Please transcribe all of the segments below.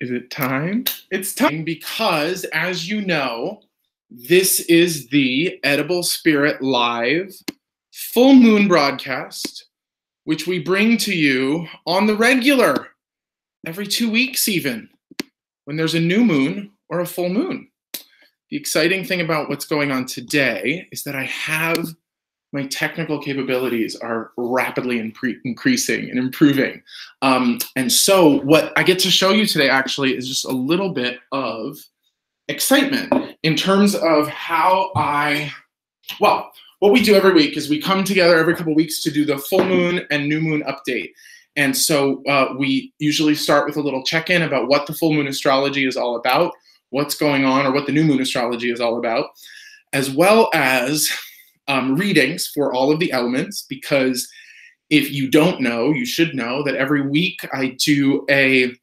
Is it time? It's time because, as you know, this is the Edible Spirit Live full moon broadcast, which we bring to you on the regular, every 2 weeks even, when there's a new moon or a full moon. The exciting thing about what's going on today is that I have my technical capabilities are rapidly increasing and improving. And so what I get to show you today actually is just a little bit of excitement in terms of how what we do every week is we come together every couple of weeks to do the full moon and new moon update. And so we usually start with a little check-in about what the full moon astrology is all about, what's going on, or what the new moon astrology is all about, as well as readings for all of the elements, because if you don't know, you should know that every week I do a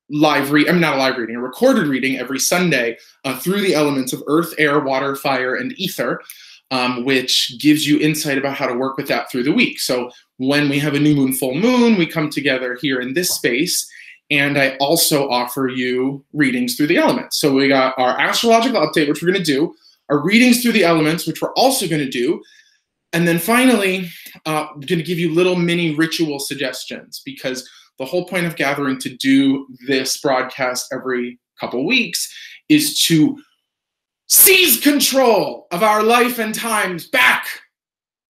recorded reading every Sunday through the elements of earth, air, water, fire, and ether, which gives you insight about how to work with that through the week. So when we have a new moon, full moon, we come together here in this space, and I also offer you readings through the elements. So we got our astrological update, which we're going to do, our readings through the elements, which we're also going to do, and then finally, I'm going to give you little mini ritual suggestions, because the whole point of gathering to do this broadcast every couple weeks is to seize control of our life and times back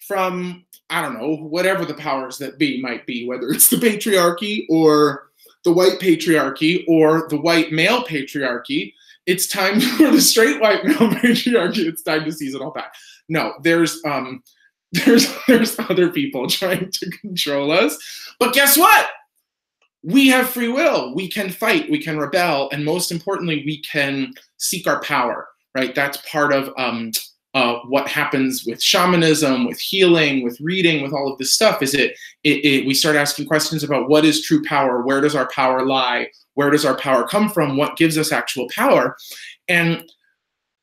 from, I don't know, whatever the powers that be might be, whether it's the patriarchy or the white patriarchy or the white male patriarchy. It's time for the straight white male patriarchy. It's time to seize it all back. No, there's other people trying to control us. But guess what? We have free will. We can fight, we can rebel, and most importantly, we can seek our power, right? That's part of what happens with shamanism, with healing, with reading, with all of this stuff, is we start asking questions about what is true power, where does our power lie, where does our power come from, what gives us actual power. And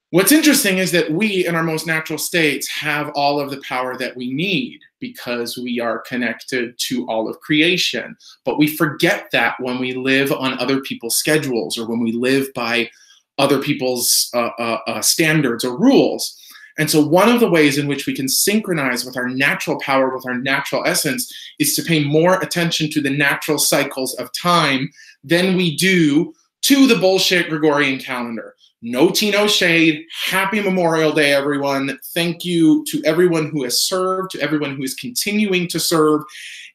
what's interesting is that we, in our most natural states, have all of the power that we need because we are connected to all of creation. But we forget that when we live on other people's schedules or when we live by other people's standards or rules. And so one of the ways in which we can synchronize with our natural power, with our natural essence, is to pay more attention to the natural cycles of time than we do to the bullshit Gregorian calendar. No tea, no shade. Happy Memorial Day, everyone. Thank you to everyone who has served, to everyone who is continuing to serve.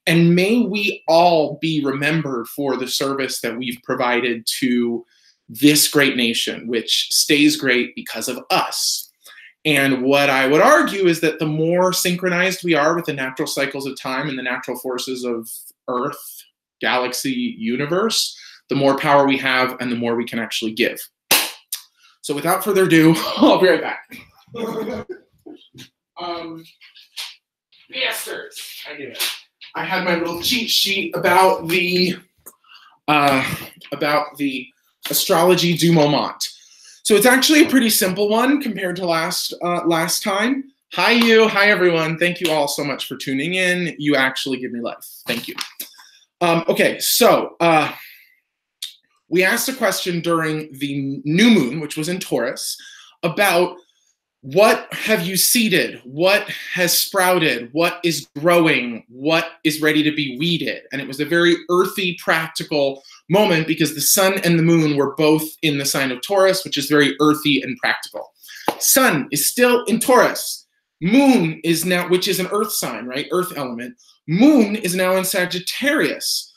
And may we all be remembered for the service that we've provided to this great nation, which stays great because of us. And what I would argue is that the more synchronized we are with the natural cycles of time and the natural forces of Earth, galaxy, universe, the more power we have and the more we can actually give. So without further ado, I'll be right back. Yes, I did it. I had my little cheat sheet about the astrology du moment. So it's actually a pretty simple one compared to last time. Hi you, hi everyone. Thank you all so much for tuning in. You actually give me life. Thank you. Okay, so we asked a question during the new moon, which was in Taurus, about what have you seeded, what has sprouted, what is growing, what is ready to be weeded. And it was a very earthy, practical moment because the sun and the moon were both in the sign of Taurus, which is very earthy and practical. Sun is still in Taurus. Moon is now, which is an earth sign, right? Earth element. Moon is now in Sagittarius,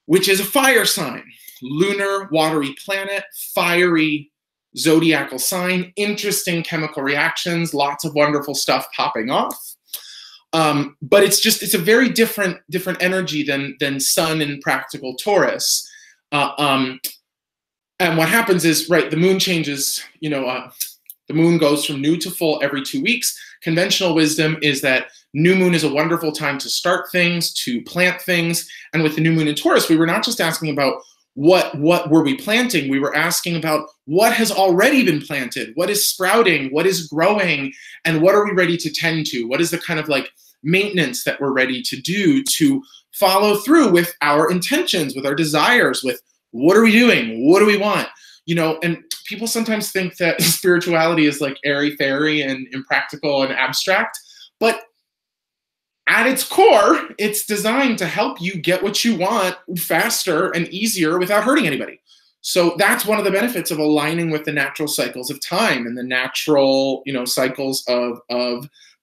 which is a fire sign. Lunar, watery planet, fiery zodiacal sign, interesting chemical reactions, lots of wonderful stuff popping off. But it's a very different energy than sun in practical Taurus. And what happens is, right, the moon changes, the moon goes from new to full every 2 weeks. Conventional wisdom is that new moon is a wonderful time to start things, to plant things. And with the new moon in Taurus, we were not just asking about what were we planting, we were asking about what has already been planted, what is sprouting, what is growing, and what are we ready to tend to? What is the kind of like maintenance that we're ready to do to follow through with our intentions, with our desires, with What are we doing? What do we want? You know, and people sometimes think that spirituality is like airy-fairy and impractical and abstract, but at its core, it's designed to help you get what you want faster and easier without hurting anybody. So that's one of the benefits of aligning with the natural cycles of time and the natural, you know, cycles of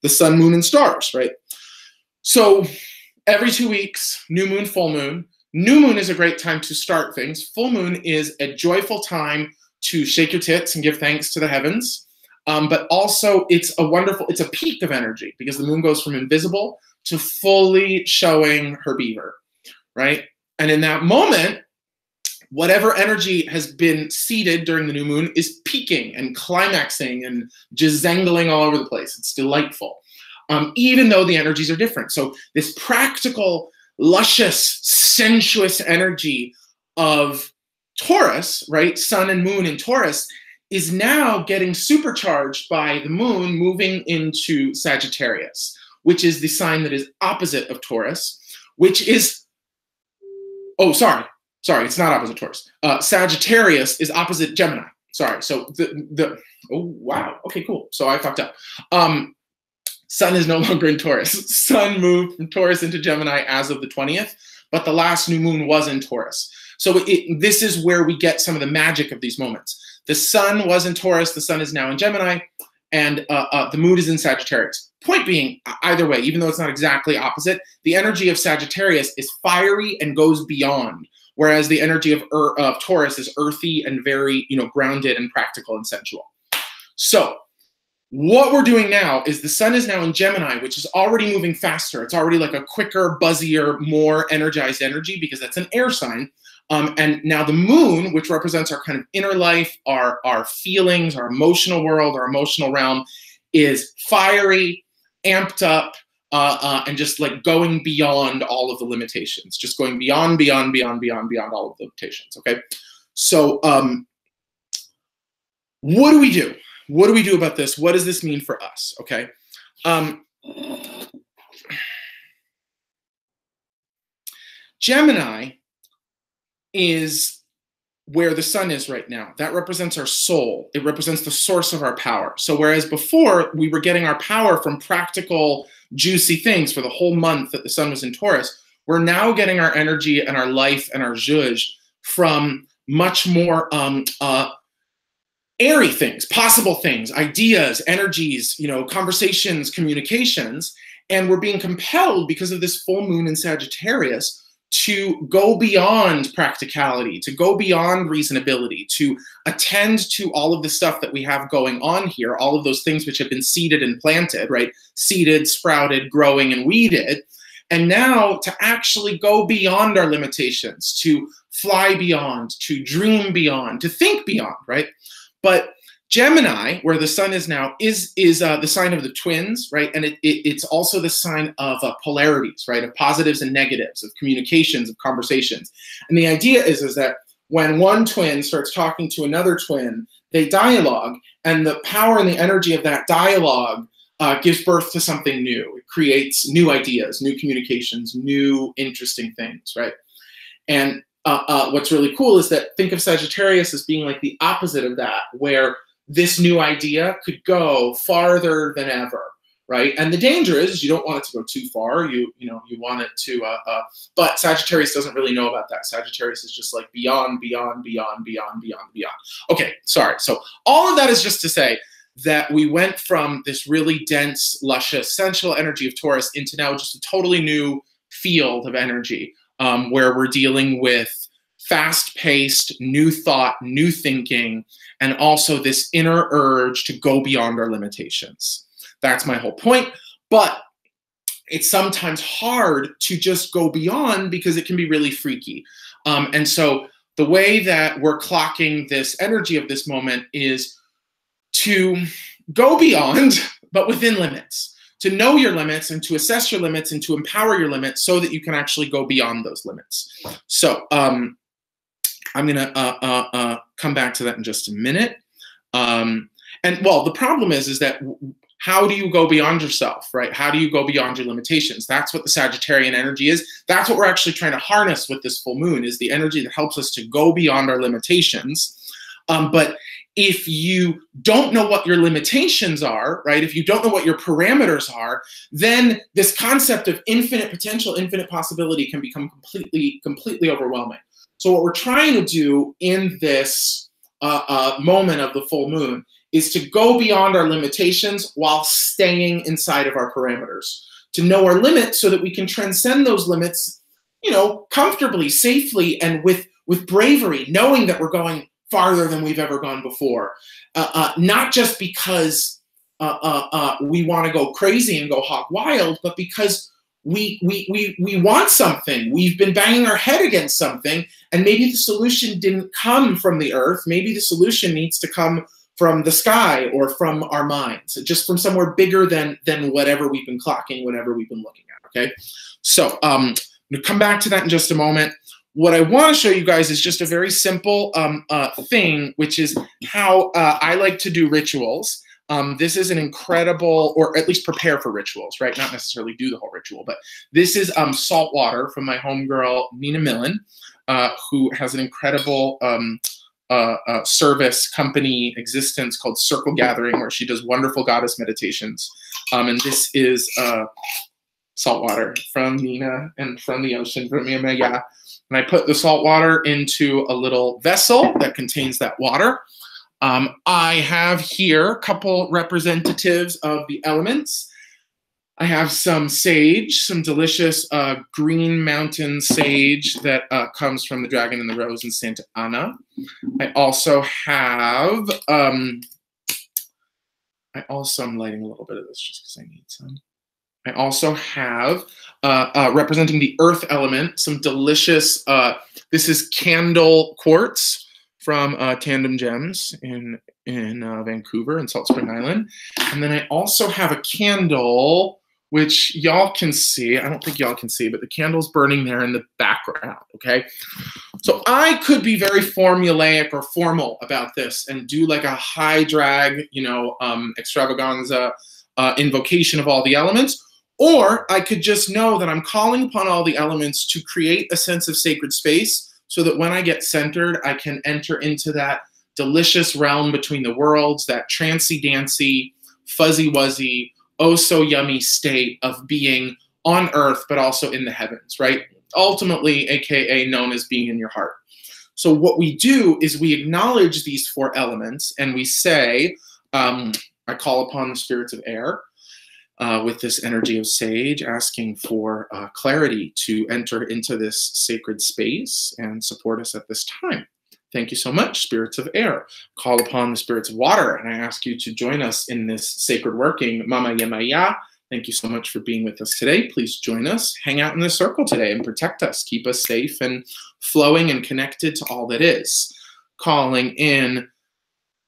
the sun, moon, and stars, right? So every 2 weeks, new moon, full moon. New moon is a great time to start things. Full moon is a joyful time to shake your tits and give thanks to the heavens. But also it's a peak of energy because the moon goes from invisible to fully showing her beaver, right? And in that moment, whatever energy has been seeded during the new moon is peaking and climaxing and jizangling all over the place. It's delightful, even though the energies are different. So this practical, luscious, sensuous energy of Taurus, right? Sun and moon in Taurus is now getting supercharged by the moon moving into Sagittarius, which is the sign that is opposite of Taurus, which is, oh, sorry, it's not opposite Taurus. Sagittarius is opposite Gemini. Sorry, so oh, wow, okay, cool. So I fucked up. Sun is no longer in Taurus. Sun moved from Taurus into Gemini as of the 20th, but the last new moon was in Taurus. So this is where we get some of the magic of these moments. The sun was in Taurus, the sun is now in Gemini, and the moon is in Sagittarius. Point being, either way, even though it's not exactly opposite, the energy of Sagittarius is fiery and goes beyond, whereas the energy of Taurus is earthy and very, you know, grounded and practical and sensual. So what we're doing now is the sun is now in Gemini, which is already moving faster. It's already like a quicker, buzzier, more energized energy because that's an air sign. And now the moon, which represents our kind of inner life, our feelings, our emotional world, our emotional realm, is fiery, amped up, and just like going beyond all of the limitations, just going beyond all of the limitations, okay? So what do we do? What do we do about this? What does this mean for us, okay? Gemini is where the sun is right now. That represents our soul. It represents the source of our power. So whereas before we were getting our power from practical, juicy things for the whole month that the sun was in Taurus, we're now getting our energy and our life and our zhuzh from much more airy things, possible things, ideas, energies, you know, conversations, communications. And we're being compelled because of this full moon in Sagittarius to go beyond practicality, to go beyond reasonability, to attend to all of the stuff that we have going on here, all of those things which have been seeded and planted, right? Seeded, sprouted, growing, and weeded. And now to actually go beyond our limitations, to fly beyond, to dream beyond, to think beyond, right? But Gemini, where the sun is now, is the sign of the twins, right? And it's also the sign of polarities, right? Of positives and negatives, of communications, of conversations. And the idea is that when one twin starts talking to another twin, they dialogue, and the power and the energy of that dialogue gives birth to something new. It creates new ideas, new communications, new interesting things, right? And what's really cool is that think of Sagittarius as being like the opposite of that, where this new idea could go farther than ever, right? And the danger is you don't want it to go too far. You want it to, but Sagittarius doesn't really know about that. Sagittarius is just like beyond. Okay, sorry. So all of that is just to say that we went from this really dense, luscious, sensual energy of Taurus into now just a totally new field of energy where we're dealing with fast-paced, new thought, new thinking, and also this inner urge to go beyond our limitations. That's my whole point. But it's sometimes hard to just go beyond because it can be really freaky. And so the way that we're clocking this energy of this moment is to go beyond, but within limits. To know your limits and to assess your limits and to empower your limits so that you can actually go beyond those limits. So I'm going to come back to that in just a minute. And well, the problem is that how do you go beyond yourself, right? How do you go beyond your limitations? That's what the Sagittarian energy is. That's what we're actually trying to harness with this full moon, is the energy that helps us to go beyond our limitations. But if you don't know what your limitations are, right? If you don't know what your parameters are, then this concept of infinite potential, infinite possibility can become completely overwhelming. So what we're trying to do in this moment of the full moon is to go beyond our limitations while staying inside of our parameters, to know our limits so that we can transcend those limits, you know, comfortably, safely, and with bravery, knowing that we're going farther than we've ever gone before. Not just because we want to go crazy and go hog wild, but because we want something. We've been banging our head against something, and maybe the solution didn't come from the earth. Maybe the solution needs to come from the sky or from our minds, just from somewhere bigger than whatever we've been clocking, whatever we've been looking at, okay? So I'm going to come back to that in just a moment. What I want to show you guys is just a very simple thing, which is how I like to do rituals. This is an incredible, or at least prepare for rituals, right? Not necessarily do the whole ritual, but this is salt water from my homegirl, Nina Millen, who has an incredible service company existence called Circle Gathering, where she does wonderful goddess meditations. And this is salt water from Nina and from the ocean, from Maya. And I put the salt water into a little vessel that contains that water. I have here a couple representatives of the elements. I have some sage, some delicious green mountain sage that comes from the Dragon and the Rose in Santa Ana. I also have, I'm lighting a little bit of this just because I need some. I also have, representing the earth element, some delicious, this is candle quartz from Tandem Gems in Vancouver and Salt Spring Island. And then I also have a candle, which y'all can see. I don't think y'all can see, but the candle's burning there in the background, okay? So I could be very formulaic or formal about this and do like a high drag, you know, extravaganza invocation of all the elements. Or I could just know that I'm calling upon all the elements to create a sense of sacred space so that when I get centered, I can enter into that delicious realm between the worlds, that trancy-dancy, fuzzy-wuzzy, oh-so-yummy state of being on earth, but also in the heavens, right? Ultimately, AKA known as being in your heart. So what we do is we acknowledge these four elements and we say, I call upon the spirits of air, with this energy of sage, asking for clarity to enter into this sacred space and support us at this time. Thank you so much, spirits of air. Call upon the spirits of water, and I ask you to join us in this sacred working. Mama Yemaya, thank you so much for being with us today. Please join us, hang out in the circle today, and protect us. Keep us safe and flowing and connected to all that is. Calling in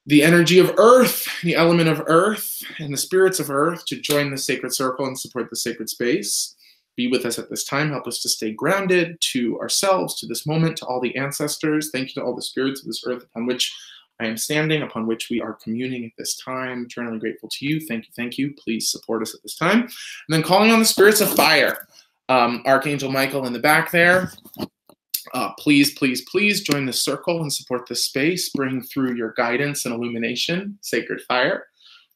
the energy of earth, the element of earth, and the spirits of earth to join the sacred circle and support the sacred space. Be with us at this time. Help us to stay grounded to ourselves, to this moment, to all the ancestors. Thank you to all the spirits of this earth upon which I am standing, upon which we are communing at this time. Eternally grateful to you. Thank you, thank you. Please support us at this time. And then calling on the spirits of fire. Archangel Michael in the back there. Please, please, please join the circle and support this space. Bring through your guidance and illumination, sacred fire.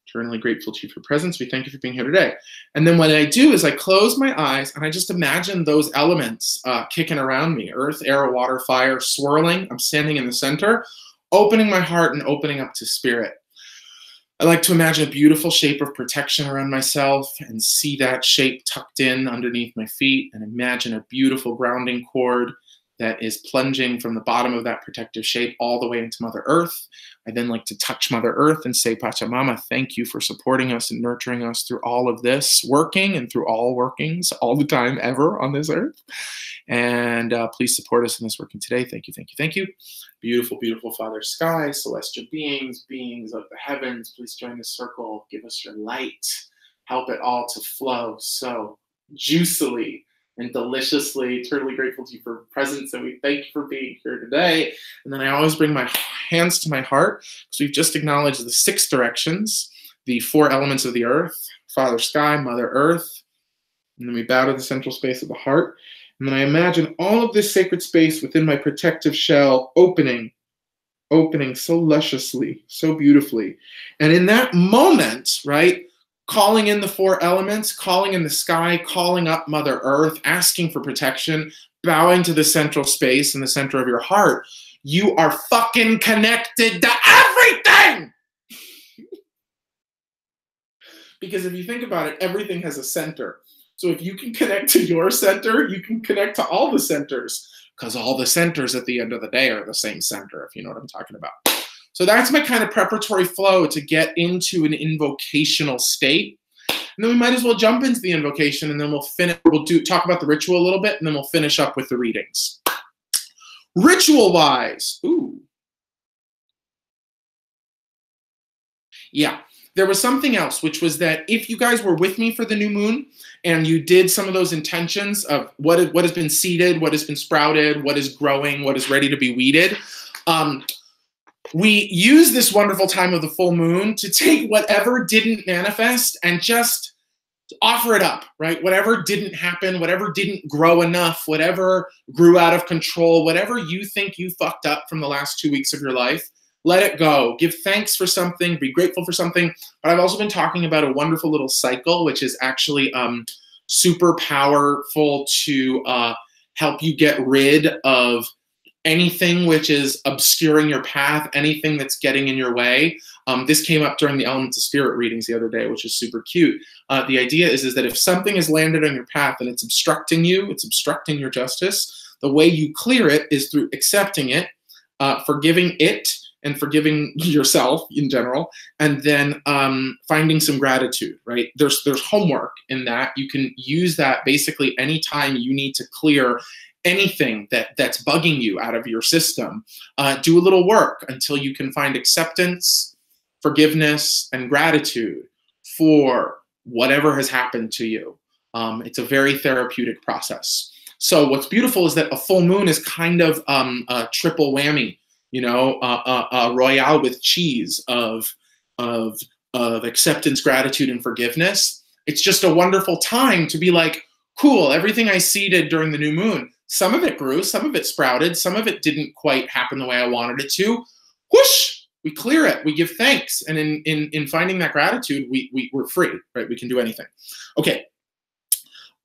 Eternally grateful to you for your presence. We thank you for being here today. And then what I do is I close my eyes and I just imagine those elements kicking around me. Earth, air, water, fire, swirling. I'm standing in the center, opening my heart and opening up to spirit. I like to imagine a beautiful shape of protection around myself and see that shape tucked in underneath my feet, and imagine a beautiful grounding cord that is plunging from the bottom of that protective shape all the way into Mother Earth. I then like to touch Mother Earth and say, Pachamama, thank you for supporting us and nurturing us through all of this working and through all workings all the time ever on this earth. And please support us in this working today. Thank you, thank you, thank you. Beautiful, beautiful Father Sky, celestial beings, beings of the heavens, please join the circle. Give us your light. Help it all to flow so juicily and deliciously. Eternally grateful to you for presence, and we thank you for being here today. And then I always bring my hands to my heart, because we've just acknowledged the 6 directions the 4 elements of the earth, Father Sky, Mother Earth, and then we bow to the central space of the heart. And then I imagine all of this sacred space within my protective shell opening so lusciously, so beautifully. And in that moment, right, calling in the 4 elements, calling in the sky, calling up Mother Earth, asking for protection, bowing to the central space in the center of your heart, you are fucking connected to everything! Because if you think about it, everything has a center. So if you can connect to your center, you can connect to all the centers, because all the centers at the end of the day are the same center, if you know what I'm talking about. So that's my kind of preparatory flow to get into an invocational state. And then we might as well jump into the invocation, and then we'll finish. We'll talk about the ritual a little bit, and then we'll finish up with the readings. Ritual-wise, ooh. Yeah. There was something else, which was that if you guys were with me for the new moon and you did some of those intentions of what has been seeded, what has been sprouted, what is growing, what is ready to be weeded, we use this wonderful time of the full moon to take whatever didn't manifest and just offer it up, right? Whatever didn't happen, whatever didn't grow enough, whatever grew out of control, whatever you think you fucked up from the last 2 weeks of your life, let it go. Give thanks for something. Be grateful for something. But I've also been talking about a wonderful little cycle, which is actually super powerful to help you get rid of anything which is obscuring your path, anything that's getting in your way. This came up during the Elements of Spirit readings the other day, which is super cute. The idea is that if something has landed on your path and it's obstructing you, it's obstructing your justice, the way you clear it is through accepting it, forgiving it, and forgiving yourself in general, and then finding some gratitude, right? There's homework in that. You can use that basically anytime you need to clear anything that's bugging you out of your system. Do a little work until you can find acceptance, forgiveness, and gratitude for whatever has happened to you. It's a very therapeutic process. So what's beautiful is that a full moon is kind of a triple whammy, you know, a royale with cheese of acceptance, gratitude, and forgiveness. It's just a wonderful time to be like, cool, everything I seeded during the new moon, some of it grew, some of it sprouted, some of it didn't quite happen the way I wanted it to. Whoosh, we clear it, we give thanks. And in finding that gratitude, we're free, right? We can do anything. Okay.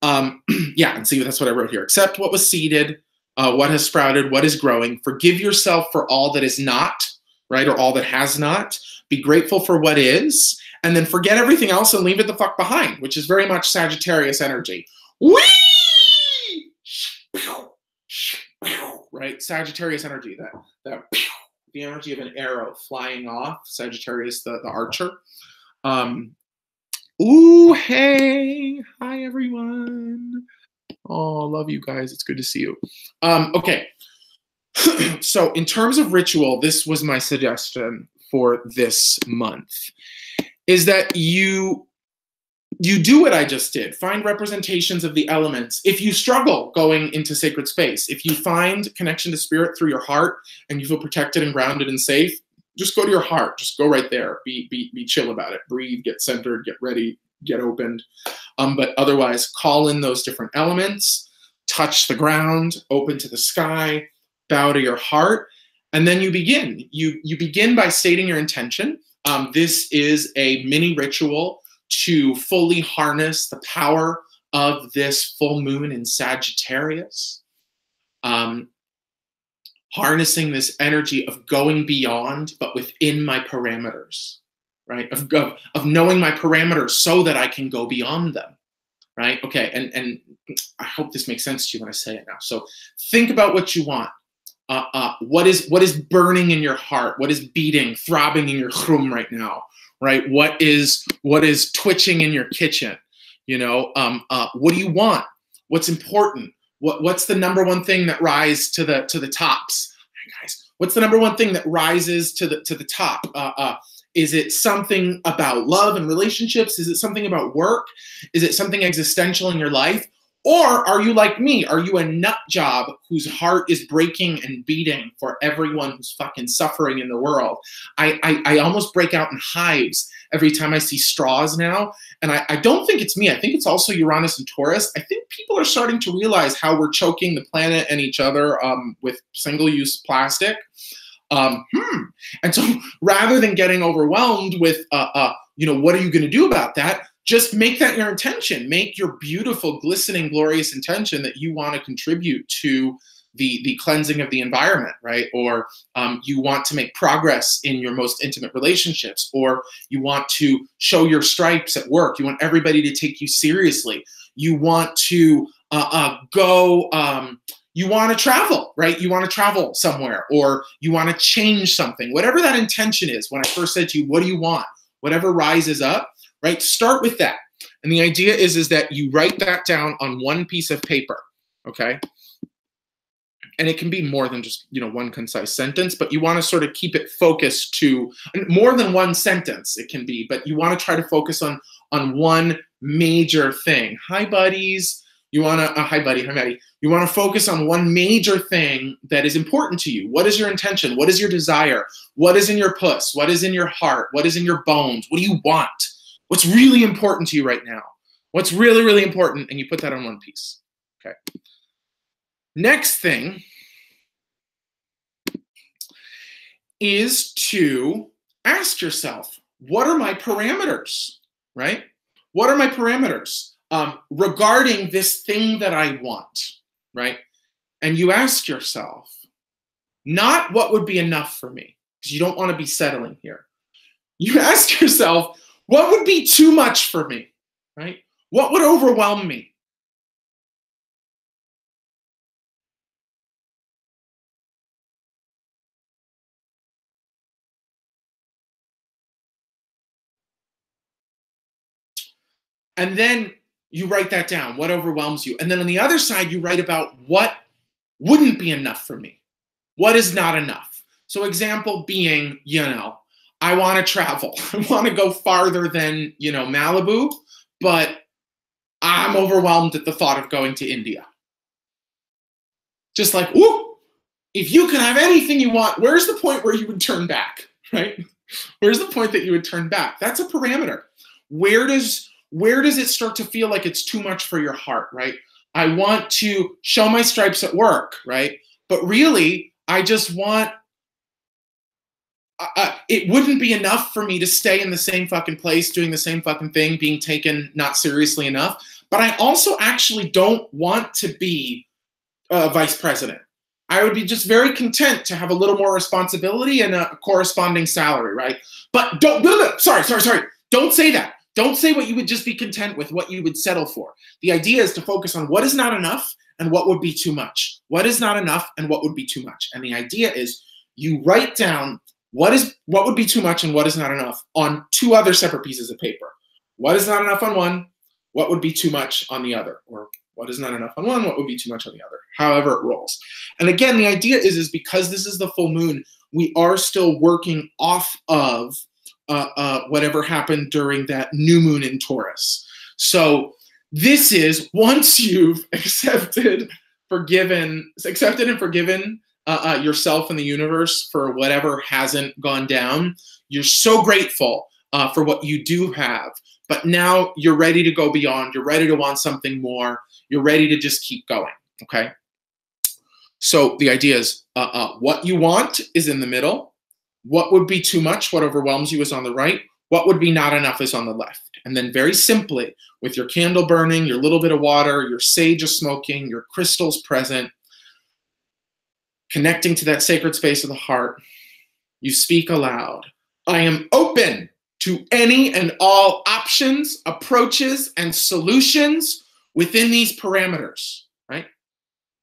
Yeah, and see, that's what I wrote here. Accept what was seeded, what has sprouted, what is growing. Forgive yourself for all that is not, right, or all that has not. Be grateful for what is, and then forget everything else and leave it the fuck behind, which is very much Sagittarius energy. Whee! Right, Sagittarius energy, that the energy of an arrow flying off. Sagittarius, the archer. Ooh, hey, hi everyone. Oh, love you guys. It's good to see you. Okay. So in terms of ritual, this was my suggestion for this month, is that you do what I just did. Find representations of the elements. If you struggle going into sacred space, if you find connection to spirit through your heart and you feel protected and grounded and safe, just go to your heart. Just go right there. Be chill about it. Breathe, get centered, get ready, get opened. But otherwise, call in those different elements, touch the ground, open to the sky, bow to your heart, and then you begin. You begin by stating your intention. This is a mini ritual to fully harness the power of this full moon in Sagittarius. Harnessing this energy of going beyond, but within my parameters, right? Of knowing my parameters so that I can go beyond them, right? Okay, and I hope this makes sense to you when I say it now. So think about what you want. What is burning in your heart? What is beating, throbbing in your chum right now, right? What is twitching in your kitchen? You know, what do you want? What's important? What's the number one thing that rises to the tops? Hey guys, what's the number one thing that rises to the top? Is it something about love and relationships? Is it something about work? Is it something existential in your life? Or are you like me? Are you a nut job whose heart is breaking and beating for everyone who's fucking suffering in the world? I almost break out in hives every time I see straws now. And I don't think it's me. I think it's also Uranus and Taurus. I think people are starting to realize how we're choking the planet and each other with single-use plastic. And so rather than getting overwhelmed with, you know, what are you going to do about that? Just make that your intention. Make your beautiful, glistening, glorious intention that you want to contribute to the cleansing of the environment, right? Or you want to make progress in your most intimate relationships, or you want to show your stripes at work. You want everybody to take you seriously. You want to you want to travel, right? You want to travel somewhere, or you want to change something. Whatever that intention is, when I first said to you, what do you want? Whatever rises up, right? Start with that. And the idea is that you write that down on one piece of paper, okay? And it can be more than just, you know, one concise sentence, but you want to sort of keep it focused to more than one sentence. It can be, but you want to try to focus on one major thing. Hi, buddies. You want to, hi, buddy. Hi, Maddie. You want to focus on one major thing that is important to you. What is your intention? What is your desire? What is in your puss? What is in your heart? What is in your bones? What do you want? What's really important to you right now? What's really, really important? And you put that on one piece. Okay. Next thing is to ask yourself, what are my parameters, right? What are my parameters regarding this thing that I want, right? And you ask yourself, not what would be enough for me, because you don't want to be settling here. You ask yourself, what would be too much for me, right? What would overwhelm me? And then you write that down, what overwhelms you. And then on the other side, you write about what wouldn't be enough for me. What is not enough? So example being, you know, I want to travel. I want to go farther than, you know, Malibu, but I'm overwhelmed at the thought of going to India. Just like, whoop, if you could have anything you want, where's the point where you would turn back, right? Where's the point that you would turn back? That's a parameter. Where does it start to feel like it's too much for your heart, right? I want to show my stripes at work, right? But really, I just want, it wouldn't be enough for me to stay in the same fucking place, doing the same fucking thing, being taken not seriously enough. But I also actually don't want to be vice president. I would be just very content to have a little more responsibility and a corresponding salary, right? But sorry. Don't say that. Don't say what you would just be content with, what you would settle for. The idea is to focus on what is not enough and what would be too much. What is not enough and what would be too much. And the idea is you write down what would be too much and what is not enough on two other separate pieces of paper. What is not enough on one, what would be too much on the other, or what is not enough on one, what would be too much on the other, however it rolls. And again, the idea is because this is the full moon, we are still working off of whatever happened during that new moon in Taurus. So this is once you've accepted and forgiven yourself and the universe for whatever hasn't gone down, you're so grateful for what you do have. But now you're ready to go beyond. You're ready to want something more. You're ready to just keep going, okay? So the idea is what you want is in the middle. What would be too much, what overwhelms you is on the right. What would be not enough is on the left. And then very simply, with your candle burning, your little bit of water, your sage is smoking, your crystals present, connecting to that sacred space of the heart, you speak aloud. I am open to any and all options, approaches, and solutions within these parameters, right?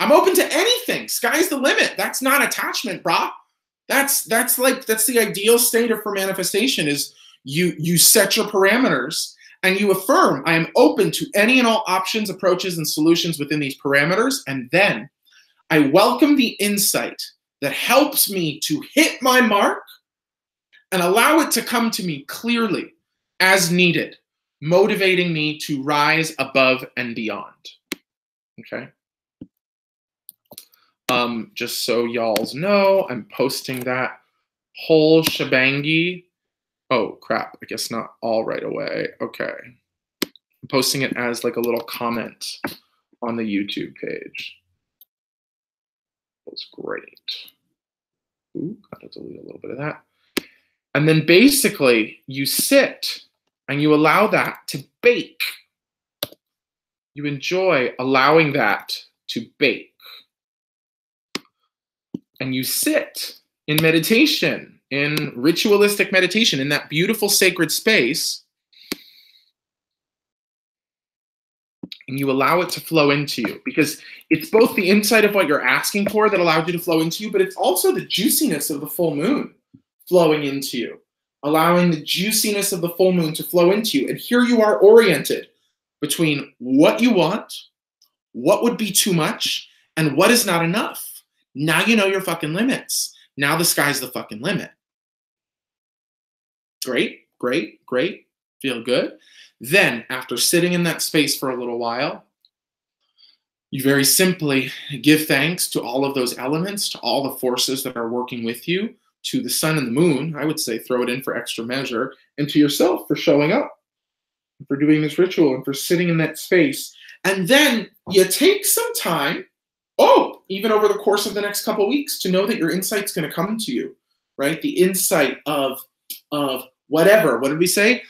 I'm open to anything. Sky's the limit. That's not attachment, brah. That's the ideal state for manifestation is you set your parameters and you affirm, I am open to any and all options, approaches, and solutions within these parameters. And then I welcome the insight that helps me to hit my mark and allow it to come to me clearly as needed, motivating me to rise above and beyond. Okay. Just so y'all know, I'm posting that whole shebangy Oh, crap. I guess not all right away. Okay. I'm posting it as like a little comment on the YouTube page. That's great. Ooh, gotta delete a little bit of that. And then basically you sit and you allow that to bake. You enjoy allowing that to bake. And you sit in meditation, in ritualistic meditation, in that beautiful sacred space, and you allow it to flow into you, because it's both the insight of what you're asking for that allowed you to flow into you, but it's also the juiciness of the full moon flowing into you, allowing the juiciness of the full moon to flow into you. And here you are oriented between what you want, what would be too much, and what is not enough. Now you know your fucking limits. Now the sky's the fucking limit. Great, great, great. Feel good. Then, after sitting in that space for a little while, you very simply give thanks to all of those elements, to all the forces that are working with you, to the sun and the moon. I would say throw it in for extra measure, and to yourself for showing up, for doing this ritual, and for sitting in that space. And then you take some time, even over the course of the next couple of weeks, to know that your insight's going to come to you, right? The insight of whatever. What did we say?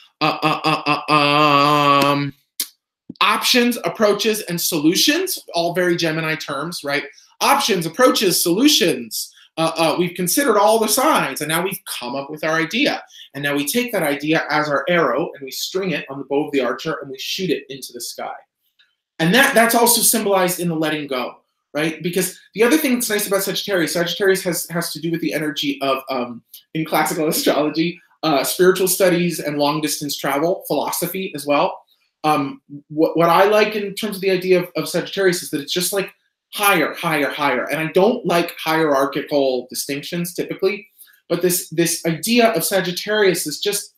Options, approaches, and solutions, all very Gemini terms, right? Options, approaches, solutions. We've considered all the signs, and now we've come up with our idea. And now we take that idea as our arrow, and we string it on the bow of the archer, and we shoot it into the sky. And that's also symbolized in the letting go, right? Because the other thing that's nice about Sagittarius has to do with the energy of, in classical astrology, spiritual studies and long distance travel, philosophy as well. What I like in terms of the idea of Sagittarius is that it's just like higher, higher, higher. And I don't like hierarchical distinctions typically, but this idea of Sagittarius is just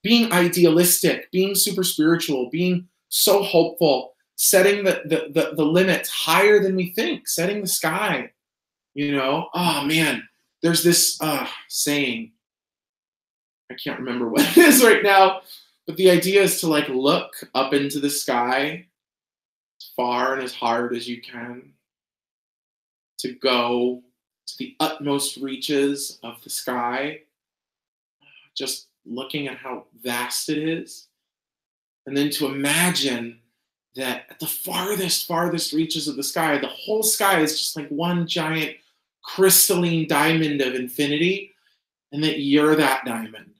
being idealistic, being super spiritual, being so hopeful, setting the limits higher than we think, setting the sky, you know? Oh man, there's this saying, I can't remember what it is right now, but the idea is to like look up into the sky as far and as hard as you can, to go to the utmost reaches of the sky, just looking at how vast it is, and then to imagine that at the farthest reaches of the sky, the whole sky is just like one giant crystalline diamond of infinity, and that you're that diamond.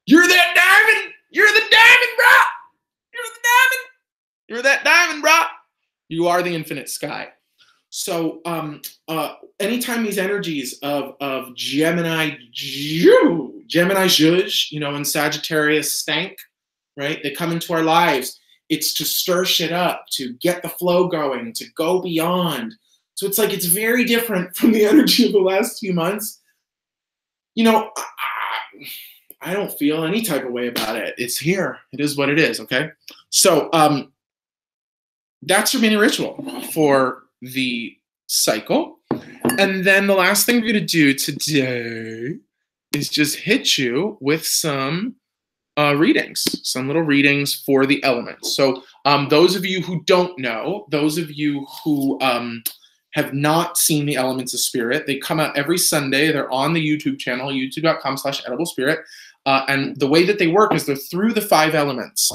You're that diamond! You're the diamond, bro! You're the diamond! You're that diamond, bro! You are the infinite sky. So anytime these energies of Gemini zhuzh, you know, and Sagittarius stank, right? They come into our lives. It's to stir shit up, to get the flow going, to go beyond. So it's like, it's very different from the energy of the last few months. You know, I don't feel any type of way about it. It's here. It is what it is, okay? So that's your mini ritual for the cycle. And then the last thing we're going to do today is just hit you with some readings, some little readings for the elements. So those of you who don't know, those of you who have not seen the Elements of Spirit, they come out every Sunday. They're on the YouTube channel, youtube.com/EdibleSpirit. And the way that they work is they're through the 5 elements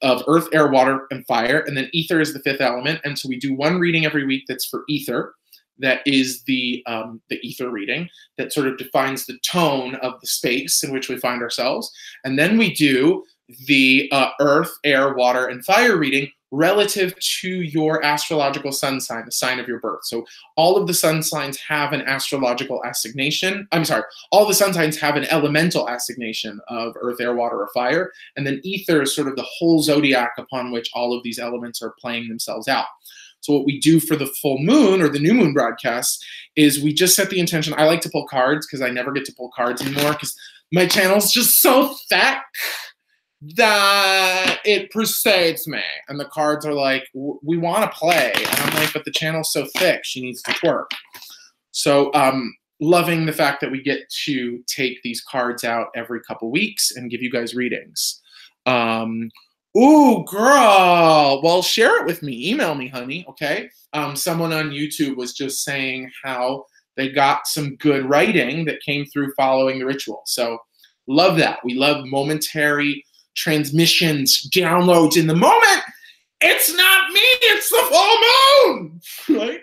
of earth, air, water, and fire. And then ether is the 5th element. And so we do one reading every week that's for ether. That is the ether reading that sort of defines the tone of the space in which we find ourselves. And then we do the earth, air, water, and fire reading relative to your astrological sun sign, the sign of your birth. So all of the sun signs have an astrological assignation. I'm sorry, all the sun signs have an elemental assignation of earth, air, water, or fire. And then ether is sort of the whole zodiac upon which all of these elements are playing themselves out. So what we do for the full moon or the new moon broadcasts is we just set the intention. I like to pull cards because I never get to pull cards anymore because my channel's just so thick that it precedes me. And the cards are like, we want to play. And I'm like, but the channel's so thick, she needs to twerk. So loving the fact that we get to take these cards out every couple weeks and give you guys readings. Ooh, girl. Well, share it with me. Email me, honey, okay? Someone on YouTube was just saying how they got some good writing that came through following the ritual. So love that. We love momentary transmissions, downloads in the moment. It's not me, it's the full moon, right?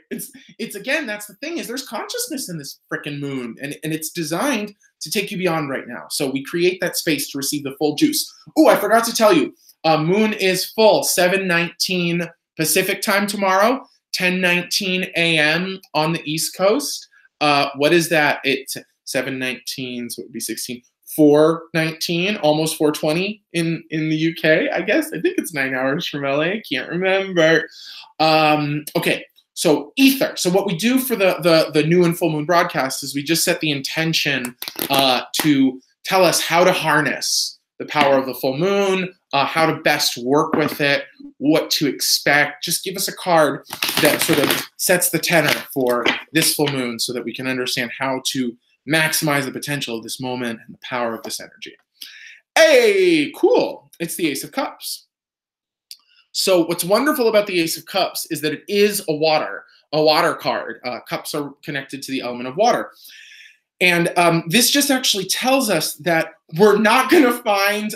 It's again, that's the thing, is there's consciousness in this freaking moon, and it's designed to take you beyond right now. So we create that space to receive the full juice. Oh, I forgot to tell you, moon is full, 7:19 Pacific time tomorrow, 10:19 a.m. on the East Coast. What is that? It's 7:19, so it would be 16. 4:19, almost 4:20 in the UK, I guess. I think it's 9 hours from LA. I can't remember. Okay, so ether. So what we do for the new and full moon broadcast is we just set the intention to tell us how to harness the power of the full moon, how to best work with it, what to expect. Just give us a card that sort of sets the tenor for this full moon so that we can understand how to maximize the potential of this moment and the power of this energy. Hey, cool. It's the Ace of Cups. So what's wonderful about the Ace of Cups is that it is a water card. Cups are connected to the element of water. And this just actually tells us that we're not going to find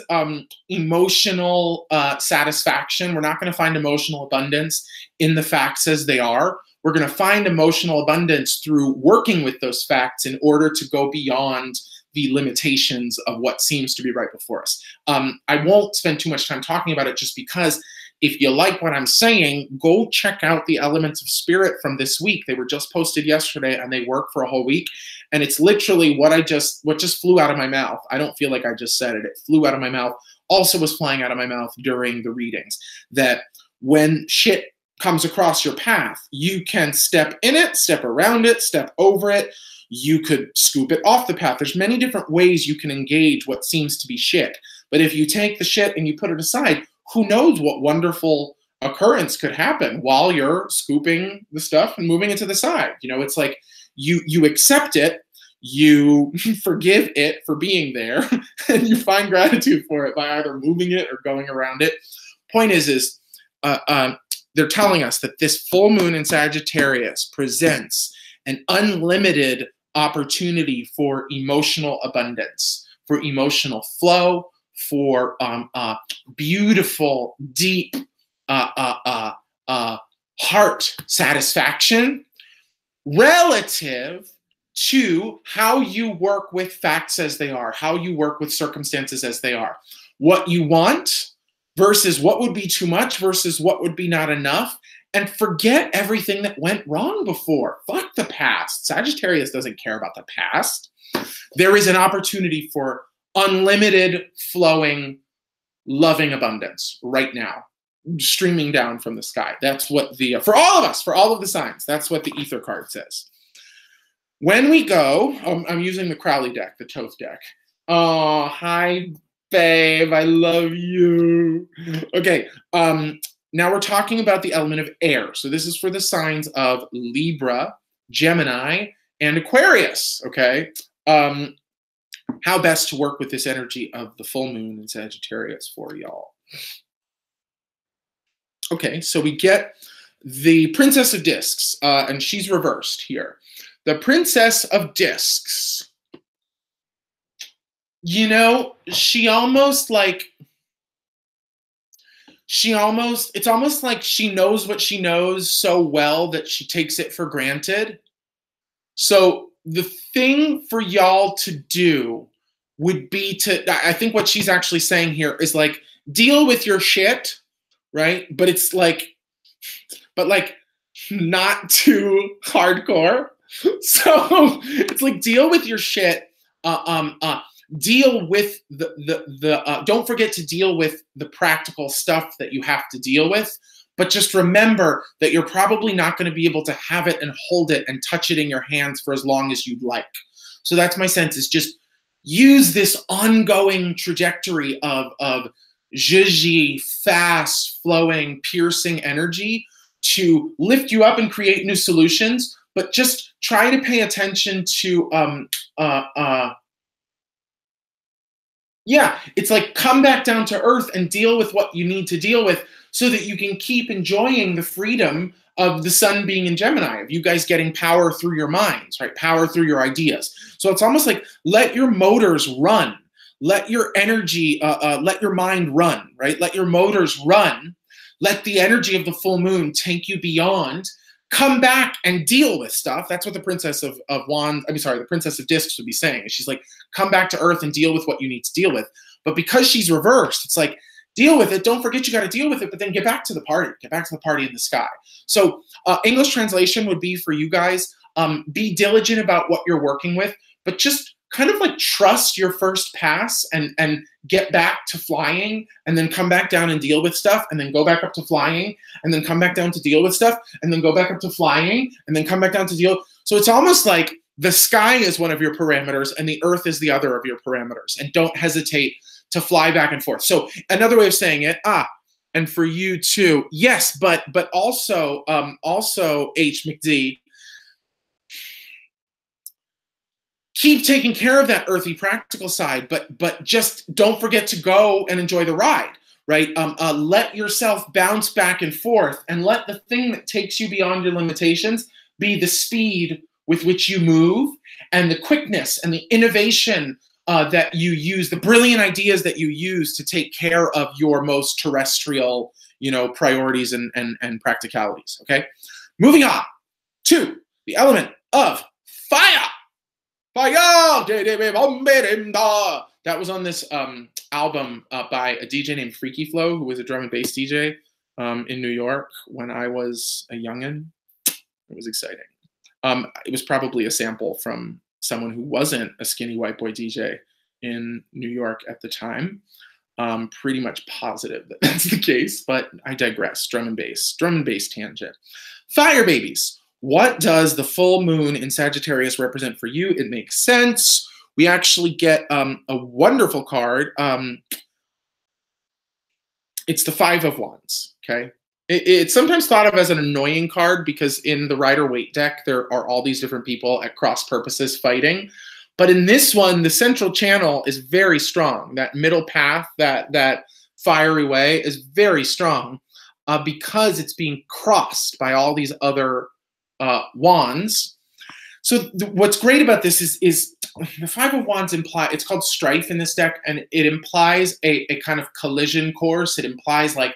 emotional satisfaction. We're not going to find emotional abundance in the facts as they are. We're going to find emotional abundance through working with those facts in order to go beyond the limitations of what seems to be right before us. I won't spend too much time talking about it just because if you like what I'm saying, go check out the Elements of Spirit from this week. They were just posted yesterday and they work for a whole week. And it's literally what just flew out of my mouth. I don't feel like I just said it. It flew out of my mouth. Also was flying out of my mouth during the readings. That when shit comes across your path, you can step in it, step around it, step over it. You could scoop it off the path. There's many different ways you can engage what seems to be shit. But if you take the shit and you put it aside, who knows what wonderful occurrence could happen while you're scooping the stuff and moving it to the side. You know, it's like you accept it, you forgive it for being there, and you find gratitude for it by either moving it or going around it. Point is they're telling us that this full moon in Sagittarius presents an unlimited opportunity for emotional abundance, for emotional flow, for beautiful, deep heart satisfaction relative to how you work with facts as they are, how you work with circumstances as they are. What you want versus what would be too much versus what would be not enough. And forget everything that went wrong before. Fuck the past. Sagittarius doesn't care about the past. There is an opportunity for unlimited, flowing, loving abundance right now, streaming down from the sky. That's what the, for all of us, for all of the signs, that's what the ether card says. When we go, I'm using the Crowley deck, the Toth deck. Oh, hi, babe, I love you. Okay, now we're talking about the element of air. So this is for the signs of Libra, Gemini, and Aquarius, okay? How best to work with this energy of the full moon in Sagittarius for y'all. Okay, so we get the Princess of Discs, and she's reversed here. The Princess of Discs. You know, it's almost like she knows what she knows so well that she takes it for granted. So the thing for y'all to do would be to, I think what she's actually saying here is like, deal with your shit, right? But it's like, not too hardcore. So it's like, deal with your shit, deal with don't forget to deal with the practical stuff that you have to deal with, but just remember that you're probably not going to be able to have it and hold it and touch it in your hands for as long as you'd like. So that's my sense, is just use this ongoing trajectory of zhizhi, fast flowing, piercing energy to lift you up and create new solutions, but just try to pay attention to, yeah, it's like come back down to earth and deal with what you need to deal with so that you can keep enjoying the freedom of the sun being in Gemini, of you guys getting power through your minds, right? Power through your ideas. So it's almost like let your motors run. Let your energy, let your mind run, right? Let your motors run. Let the energy of the full moon take you beyond. Come back and deal with stuff. That's what the Princess of Wands, the Princess of Discs would be saying. She's like, come back to earth and deal with what you need to deal with. But because she's reversed, it's like, deal with it. Don't forget you got to deal with it, but then get back to the party. Get back to the party in the sky. So English translation would be for you guys, be diligent about what you're working with, but just kind of like trust your first pass and get back to flying and then come back down and deal with stuff and then go back up to flying and then come back down to deal with stuff and then go back up to flying and then come back down to deal. So it's almost like the sky is one of your parameters and the earth is the other of your parameters, and don't hesitate to fly back and forth. So another way of saying it, and for you too, yes, but also H. McD, keep taking care of that earthy practical side, but just don't forget to go and enjoy the ride, right? Let yourself bounce back and forth, and let the thing that takes you beyond your limitations be the speed with which you move and the quickness and the innovation that you use, the brilliant ideas that you use to take care of your most terrestrial, priorities and practicalities, okay? Moving on to the element of fire. That was on this album by a DJ named Freaky Flow, who was a drum and bass DJ in New York when I was a youngin'. It was exciting. It was probably a sample from someone who wasn't a skinny white boy DJ in New York at the time. Pretty much positive that that's the case, but I digress. Drum and bass tangent. Fire babies. What does the full moon in Sagittarius represent for you? It makes sense. We actually get a wonderful card. It's the Five of Wands, okay? It's sometimes thought of as an annoying card because in the Rider-Waite deck, there are all these different people at cross purposes fighting. But in this one, the central channel is very strong. That middle path, that fiery way is very strong because it's being crossed by all these other wands. So what's great about this is the Five of Wands it's called strife in this deck, and it implies a kind of collision course. It implies like